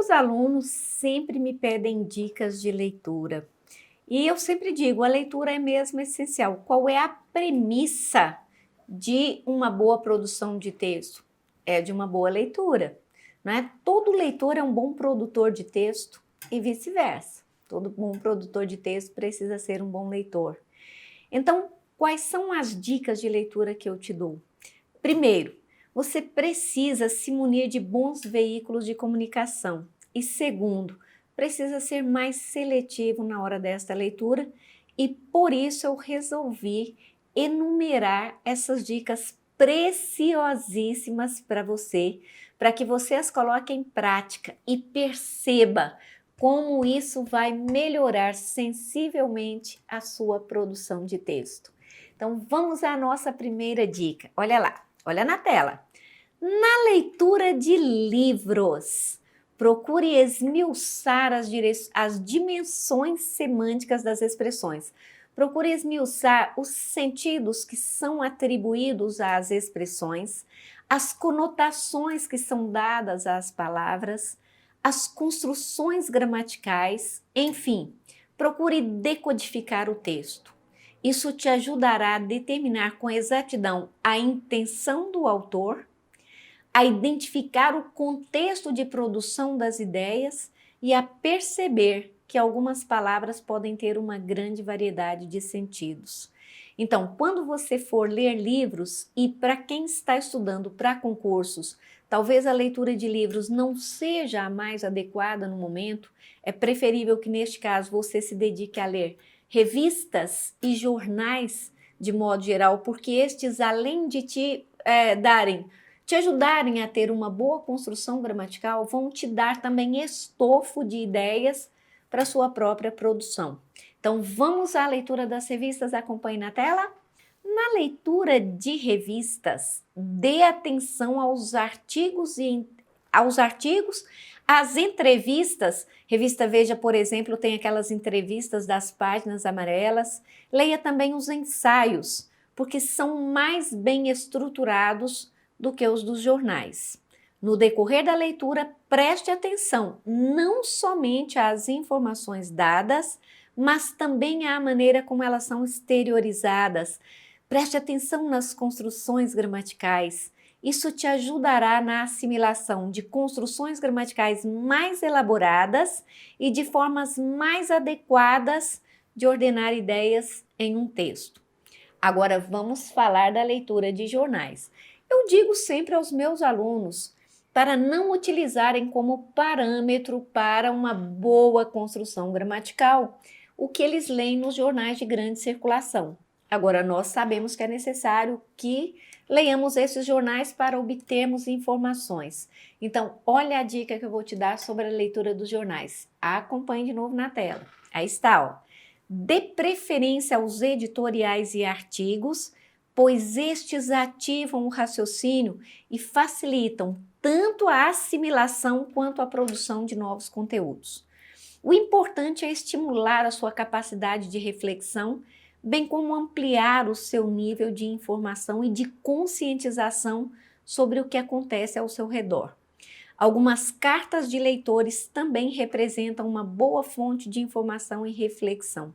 meus alunos sempre me pedem dicas de leitura. E eu sempre digo, a leitura é mesmo essencial. Qual é a premissa de uma boa produção de texto? É de uma boa leitura, não é? Todo leitor é um bom produtor de texto e vice-versa. Todo bom produtor de texto precisa ser um bom leitor. Então, quais são as dicas de leitura que eu te dou? Primeiro, você precisa se munir de bons veículos de comunicação. E segundo, precisa ser mais seletivo na hora desta leitura e por isso eu resolvi enumerar essas dicas preciosíssimas para você, para que você as coloque em prática e perceba como isso vai melhorar sensivelmente a sua produção de texto. Então vamos à nossa primeira dica. Olha lá, olha na tela. Na leitura de livros, procure esmiuçar as dimensões semânticas das expressões. Procure esmiuçar os sentidos que são atribuídos às expressões, as conotações que são dadas às palavras, as construções gramaticais, enfim, procure decodificar o texto. Isso te ajudará a determinar com exatidão a intenção do autor, a identificar o contexto de produção das ideias e a perceber que algumas palavras podem ter uma grande variedade de sentidos. Então, quando você for ler livros, e para quem está estudando para concursos, talvez a leitura de livros não seja a mais adequada no momento, é preferível que neste caso você se dedique a ler revistas e jornais de modo geral, porque estes, além de te ajudarem a ter uma boa construção gramatical, vão te dar também estofo de ideias para sua própria produção. Então vamos à leitura das revistas, acompanhe na tela. Na leitura de revistas, dê atenção aos artigos, às entrevistas. Revista Veja, por exemplo, tem aquelas entrevistas das páginas amarelas. Leia também os ensaios, porque são mais bem estruturados do que os dos jornais. No decorrer da leitura, preste atenção não somente às informações dadas, mas também à maneira como elas são exteriorizadas. Preste atenção nas construções gramaticais. Isso te ajudará na assimilação de construções gramaticais mais elaboradas e de formas mais adequadas de ordenar ideias em um texto. Agora vamos falar da leitura de jornais. Eu digo sempre aos meus alunos para não utilizarem como parâmetro para uma boa construção gramatical o que eles leem nos jornais de grande circulação. Agora, nós sabemos que é necessário que leiamos esses jornais para obtermos informações. Então, olha a dica que eu vou te dar sobre a leitura dos jornais. Acompanhe de novo na tela. Aí está, ó. Dê preferência aos editoriais e artigos, pois estes ativam o raciocínio e facilitam tanto a assimilação quanto a produção de novos conteúdos. O importante é estimular a sua capacidade de reflexão, bem como ampliar o seu nível de informação e de conscientização sobre o que acontece ao seu redor. Algumas cartas de leitores também representam uma boa fonte de informação e reflexão.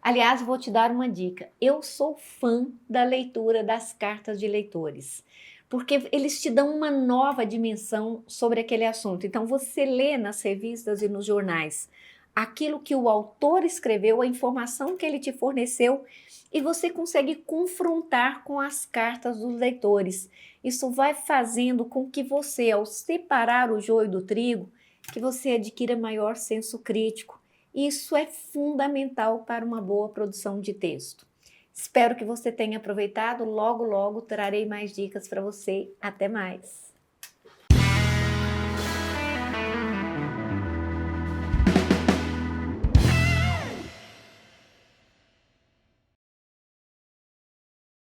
Aliás, vou te dar uma dica. Eu sou fã da leitura das cartas de leitores, porque eles te dão uma nova dimensão sobre aquele assunto. Então, você lê nas revistas e nos jornais aquilo que o autor escreveu, a informação que ele te forneceu, e você consegue confrontar com as cartas dos leitores. Isso vai fazendo com que você, ao separar o joio do trigo, que você adquira maior senso crítico. Isso é fundamental para uma boa produção de texto. Espero que você tenha aproveitado. Logo, logo trarei mais dicas para você. Até mais!